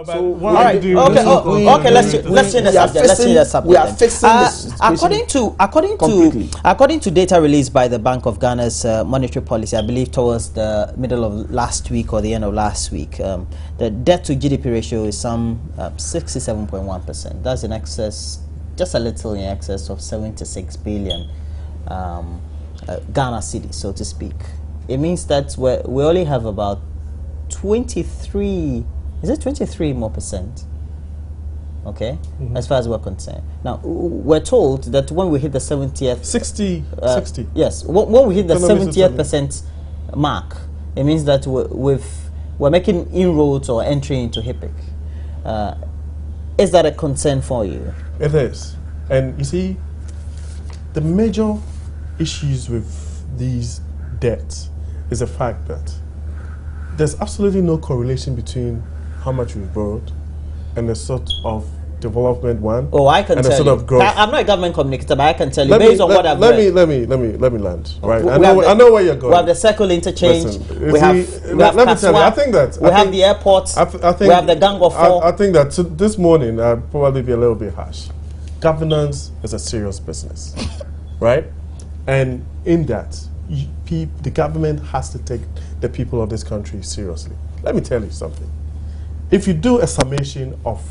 So all right. Okay. Let's change the subject. We are fixing this according to data released by the Bank of Ghana's monetary policy, I believe towards the middle of last week or the end of last week, the debt to GDP ratio is some 67.1%. That's in excess, just a little in excess of 76 billion Ghana cedis, so to speak. It means that we only have about 23, is it 23 more percent? Okay, as far as we're concerned. Now, we're told that when we hit the 70th... 60. Yes, when we hit the 70th percent mark, it means that we're making inroads or entry into HIPC. Is that a concern for you? It is. And you see, the major issues with these debts is the fact that there's absolutely no correlation between how much we've borrowed and the sort of development one. Oh, I can and tell the sort you. Of growth. I'm not a government communicator, but I can tell you based on what I've read. Let me land. Right, I know where you're going. We have the circle interchange. Listen, we have let me tell you. I think that we have the airports. I think we have the Gang of Four. I think that this morning I'll probably be a little bit harsh. Governance is a serious business, right? And in that, the government has to take the people of this country seriously. Let me tell you something. If you do a summation of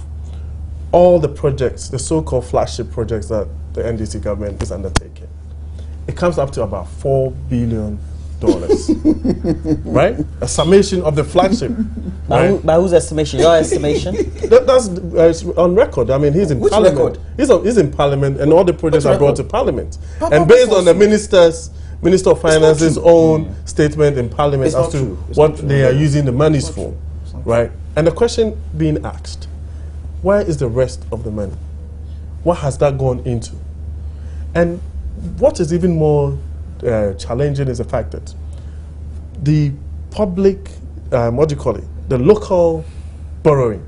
all the projects, the so-called flagship projects that the NDC government is undertaking, it comes up to about $4 billion, right? A summation of the flagship. By whose estimation? Your estimation? That's on record. I mean, he's in Parliament. He's in Parliament, and all the projects are brought to Parliament. And based on the Minister of Finance's own statement in Parliament as to what they are using the monies for, right? And the question being asked, where is the rest of the money? What has that gone into? And what is even more challenging is the fact that the public, the local borrowing,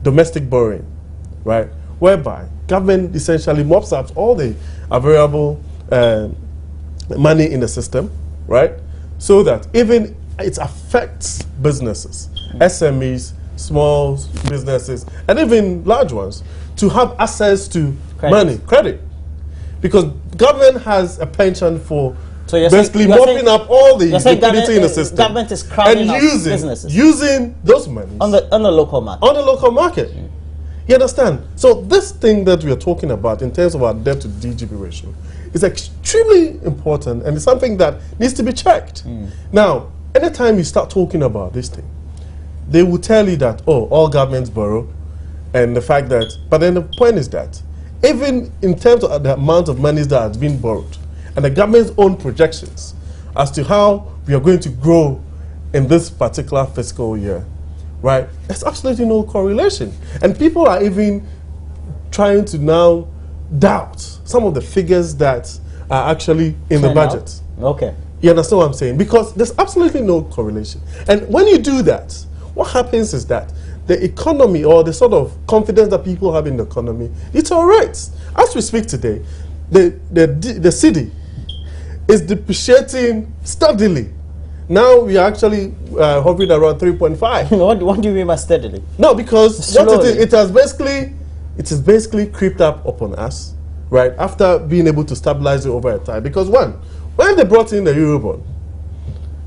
domestic borrowing, right, whereby government essentially mops up all the available money in the system, right, so that even it affects businesses, SMEs, small businesses, and even large ones, to have access to credit. Because government has a penchant for basically mopping up all the liquidity in the system. Government is crowding out businesses. Using those money on the local market. On the local market. You understand? So this thing that we are talking about in terms of our debt to GDP ratio is extremely important, and it's something that needs to be checked. Now, anytime you start talking about this thing, they will tell you that, oh, all governments borrow, and the fact that, but then the point is that, even in terms of the amount of money that has been borrowed, and the government's own projections as to how we are going to grow in this particular fiscal year, right, there's absolutely no correlation. And people are even trying to now doubt some of the figures that are actually in the budget. Okay. You understand what I'm saying? Because there's absolutely no correlation. And when you do that, what happens is that the economy, or the sort of confidence that people have in the economy, deteriorates. As we speak today, the city is depreciating steadily. Now we are actually hovering around 3.5. What do you mean by steadily? No, because what it has basically creeped up upon us, right? After being able to stabilize it over a time. Because when they brought in the Eurobond,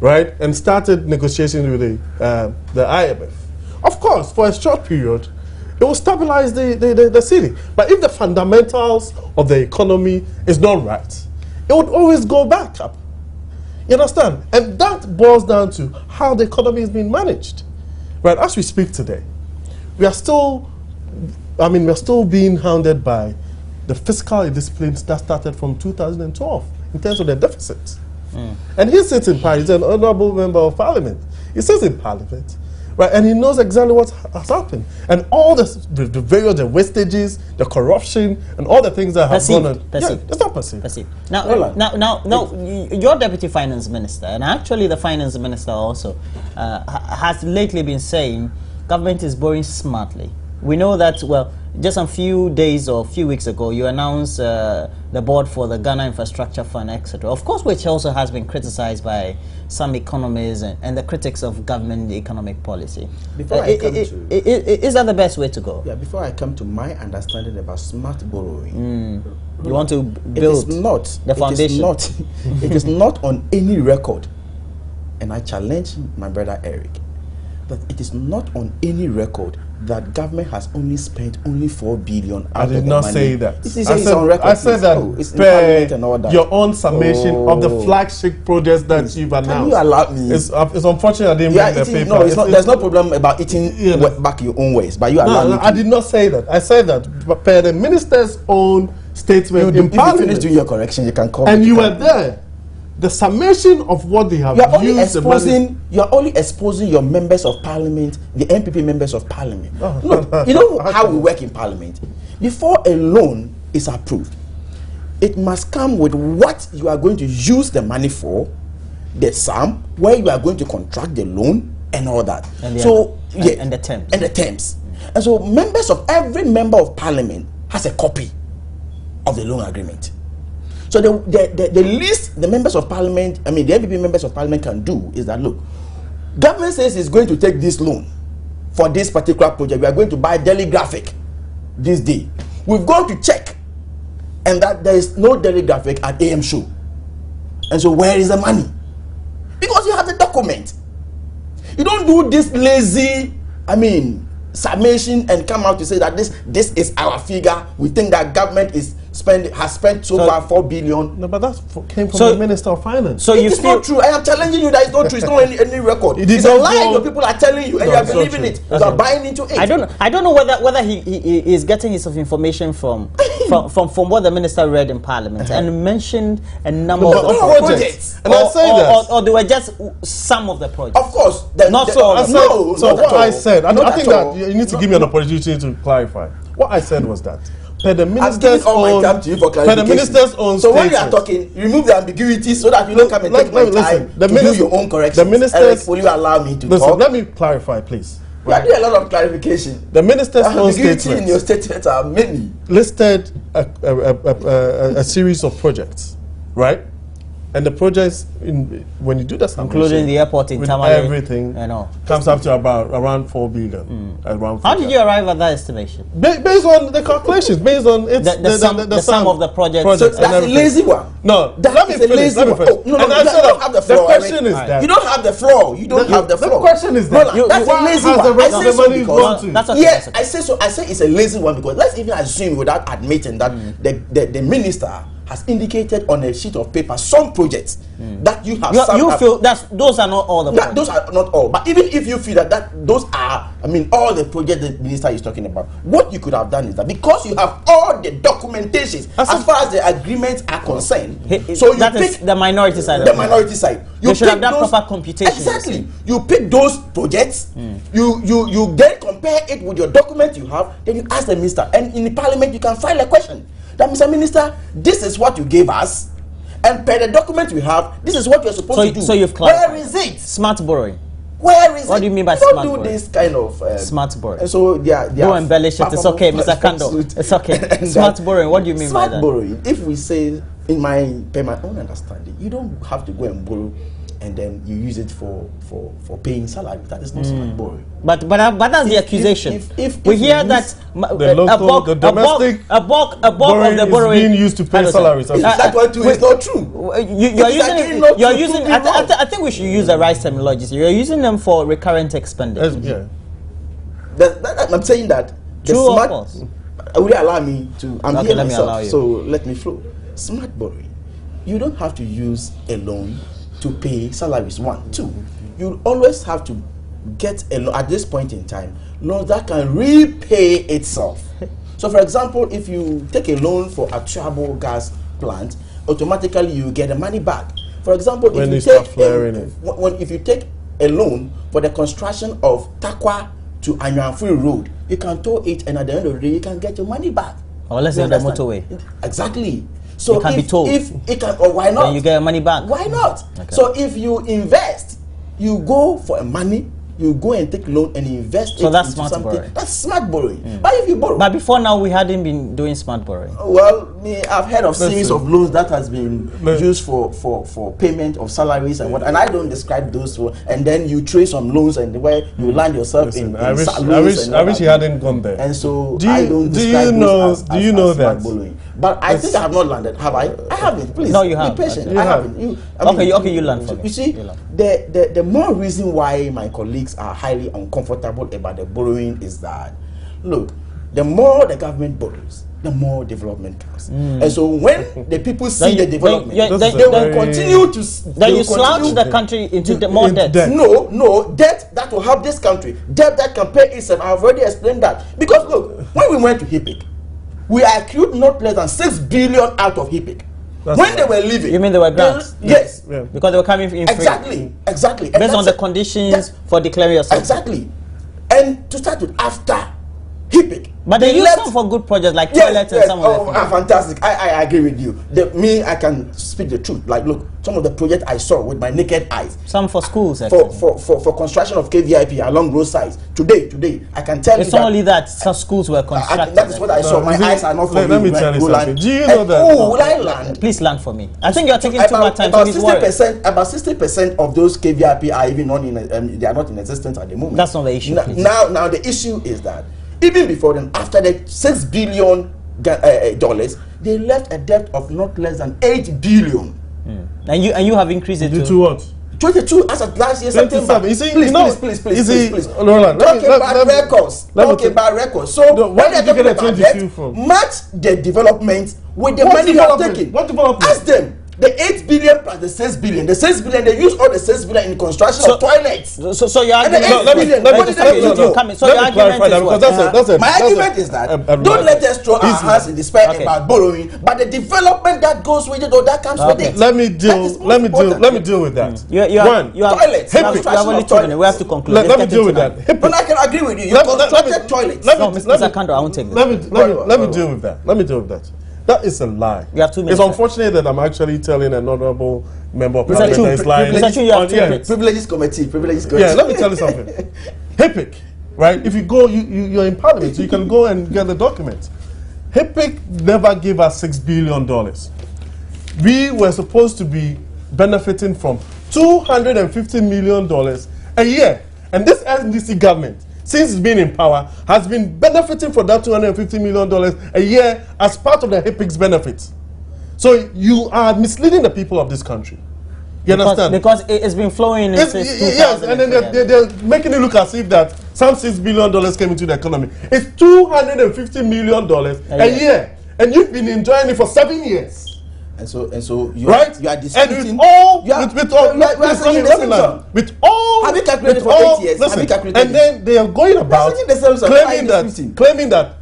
right, and started negotiations with the IMF, of course, for a short period, it will stabilize the city. But if the fundamentals of the economy is not right, it would always go back up. You understand? And that boils down to how the economy is being managed. Right, as we speak today, we are still being hounded by the fiscal disciplines that started from 2012 in terms of the deficit. And he sits in Paris, he's an honorable member of Parliament. He sits in Parliament, right, and he knows exactly what has happened. And all the various wastages, the corruption, and all the things that have gone on. Perceived. Yeah, it's not perceived. Now, you're Deputy Finance Minister, and actually the Finance Minister also has lately been saying government is borrowing smartly. We know that, well, just a few days or a few weeks ago, you announced the board for the Ghana Infrastructure Fund, etc. Of course, which also has been criticized by some economists and the critics of government economic policy. Before I come to... Is that the best way to go? Yeah, before I come to my understanding about smart borrowing. You want to build the foundation? It is not on any record, and I challenge my brother Eric, that it is not on any record that government has only spent only 4 billion. I did not say that. I said that your own summation of the flagship projects that you've announced. Can you allow me? It's unfortunate I didn't bring the paper. No, it's not, there's no problem about eating back your own ways, but you allow me. I did not say that. I said that per the minister's own statement in Parliament. If you finish doing your correction, you can call. And you were there. The summation of what they have used. You are only exposing your members of parliament, the MPP members of parliament. Look, you know how we work in parliament. Before a loan is approved, it must come with what you are going to use the money for, the sum, where you are going to contract the loan, and all that. And the terms. And the terms. And so members of every member of parliament has a copy of the loan agreement. So the least the members of parliament, the MPP members of parliament can do is that, look, government says it's going to take this loan for this particular project. We are going to buy Daily Graphic this day. We've gone to check, and that there is no Daily Graphic at AM Show. And so where is the money? Because you have the document. You don't do this lazy, summation and come out to say that this is our figure. We think that government has spent so far 4 billion. No, but that came from the Minister of Finance. So it's not true. I am challenging you that it's not true. It's not any record. It's a lie. Your people are telling you, and you are believing it. You are buying into it. I don't know whether he is getting his information from what the minister read in Parliament and mentioned a number of the projects. And I say that, or they were just some of the projects. Of course, not so. So what I said, I think that you need to give me an opportunity to clarify. What I said was that per the minister's own so when you are talking, remove the ambiguity so that you don't come and take my time to do your own correction. Will you allow me to talk? Let me clarify, please. You are doing a lot of clarification. The minister's own statement in your statements are many. Listed a series of projects, right? And the projects, when you do that, including the airport in Tamale, everything comes up to around 4 billion. How did you arrive at that estimation? Based on the calculations, based on the sum of the projects. So that's a lazy one. No, let me finish. No, you don't have the floor. The question is that you don't have the floor. You don't have the floor. The question is that that's a lazy one. I say so because yes, I say it's a lazy one because let's even assume without admitting that the minister has indicated on a sheet of paper some projects that you have. You feel that those are not all the projects. Those are not all. But even if you feel that those are, all the projects the minister is talking about, what you could have done is that because you have all the documentations as far as the agreements are concerned, so you pick the minority side. The minority side. You should have done proper computation. Exactly. You pick those projects. You then compare it with your document you have. Then you ask the minister, and in the parliament you can file a question. That Mr. Minister, this is what you gave us, and per the document we have, this is what you're supposed to do. So you've clarified. Where is it? Smart borrowing. Where is it? What do you mean by smart borrowing? Don't do this kind of smart borrowing. And so don't embellish it. It's okay, Mr. Kando. It's okay. Smart borrowing. What do you mean by that? Smart borrowing. If we say, per my own understanding, you don't have to go and borrow and then you use it for paying salary. That is not smart borrowing. But that's the accusation. If we hear that the domestic a bulk of the borrowing is being used to pay salaries. That one too is not true. You're using. I think we should use the right terminology. You're using them for recurrent expenditure. I'm saying that the true smart. or false? Will you allow me to? I'm here let me allow myself, you. so let me flow. Smart borrowing. You don't have to use a loan to pay salaries. 1, 2. You always have to get a loan at this point in time, loans that can repay itself. So, for example, if you take a loan for a Trouble gas plant, automatically you get the money back. For example, if you take a loan for the construction of Takwa to Anyanfui Road, you can tow it, and at the end of the day, you can get your money back. Or let's say the motorway. Exactly. So it can be told. If it can, or why not? Then you get your money back. Why not? Okay. So if you invest, you go for money, you go and take loan and invest so it that's into smart something. borrowing. That's smart borrowing. But if you borrow, but before now we hadn't been doing smart borrowing. Well, I've heard of series of loans that has been used for payment of salaries and what, and I don't describe those. And then you trade some loans and where you land yourself in I wish he hadn't gone there. And so do you know that? Borrowing. But I think I have not landed. Have I? I haven't. Please. No, you have. Be patient. You I have. haven't. Okay, you land for me. You see, the more reason why my colleagues are highly uncomfortable about the borrowing is that, look, the more the government borrows, the more development comes. And so when the people see the development, they will continue to... Then you slouch the country into more debt. No, debt that will help this country. Debt that can pay itself. I've already explained that. Because look, when we went to HIPIC, we accrued not less than 6 billion out of HIPIC. When they were leaving, you mean they were grants? Yes, because they were coming in free. Exactly. Based on the conditions for declaring yourself. Exactly. And to start with, after HIPIC, but they use some for good projects like toilets and some of them. Fantastic. I agree with you. I can speak the truth. Like, look, some of the projects I saw with my naked eyes. Some for schools, actually. For construction of KVIP along roadsides. Today, I can tell you it's only that some schools were constructed. That is what I saw. My eyes are not for me. Let me tell you something. Do you know that? Oh, will I land? Please land for me. I think you're taking too much time. About 60% of those KVIP are even not in. They are not in existence at the moment. That's not the issue. Now the issue is that even before then, after the $6 billion dollars, they left a debt of not less than 8 billion. And you have increased it to what? 22 as of last year September. You see, please. Roland, Talk about records. So when they're talking about debt, match the development with the money you have taken. What development? Ask them. The 8 billion plus the 6 billion. The 6 billion, they use all the 6 billion in construction of toilets. So your argument my argument is that don't let us throw our hands in despair about borrowing, but the development that goes with it or that comes with it. Let me deal with that. One, toilets. You have only 2 minutes. We have to conclude. Let me deal with that. But I can agree with you. You constructed toilets. Mr. Kando, I won't take this. Let me deal with that. That is a lie. You have 2 minutes. It's unfortunate that I'm actually telling an honorable member of parliament that is lying. Privileges committee. Yeah, let me tell you something. HIPIC, right? If you go, you're in parliament, so you can go and get the documents. HIPIC never gave us $6 billion. We were supposed to be benefiting from $250 million a year. And this NDC government, since it's been in power, has been benefiting from that $250 million a year as part of the HIPIC's benefits. So you are misleading the people of this country. You understand? Because it's been flowing since 2000. Yes, and then they're making it look as if that some $6 billion came into the economy. It's $250 million a year. And you've been enjoying it for 7 years. And so you are disputing. With all have you calculated for 8 years? Listen, and then they are going about claiming that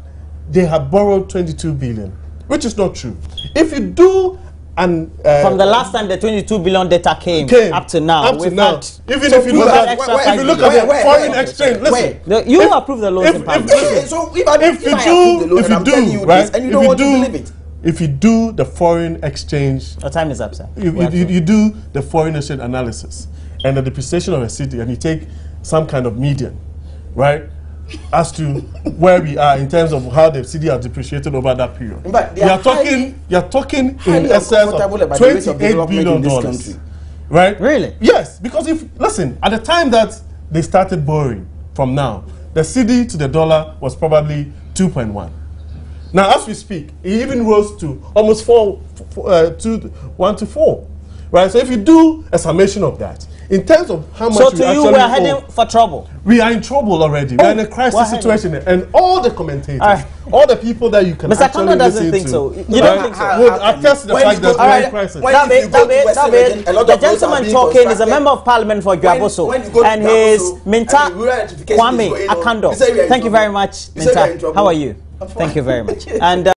they have borrowed 22 billion, which is not true. If you do from the last time the 22 billion data came up to now, even if you look at the foreign exchange, listen, you approve the loans in parliament. If you do the foreign exchange, the time is up, sir. You do the foreign exchange analysis and the depreciation of a city, and you take some kind of median, right, as to where we are in terms of how the city has depreciated over that period. You're talking in excess of $28 billion, right? Really? Yes, because at the time that they started borrowing from now, the cedi to the dollar was probably 2.1. Now, as we speak, it even rose to almost 1 to 4, right? So if you do a summation of that, in terms of how much so to you, we're heading for trouble. We are in trouble already. We're in a crisis situation, and all the commentators, all the people that you can Mr. Kando doesn't think so. You don't think so? Would attest to the fact that we're in crisis. The gentleman talking is a member of parliament for Guaboso, and his Minta Kwame Akando. Thank you very much, Minta. How are you? Thank you very much. And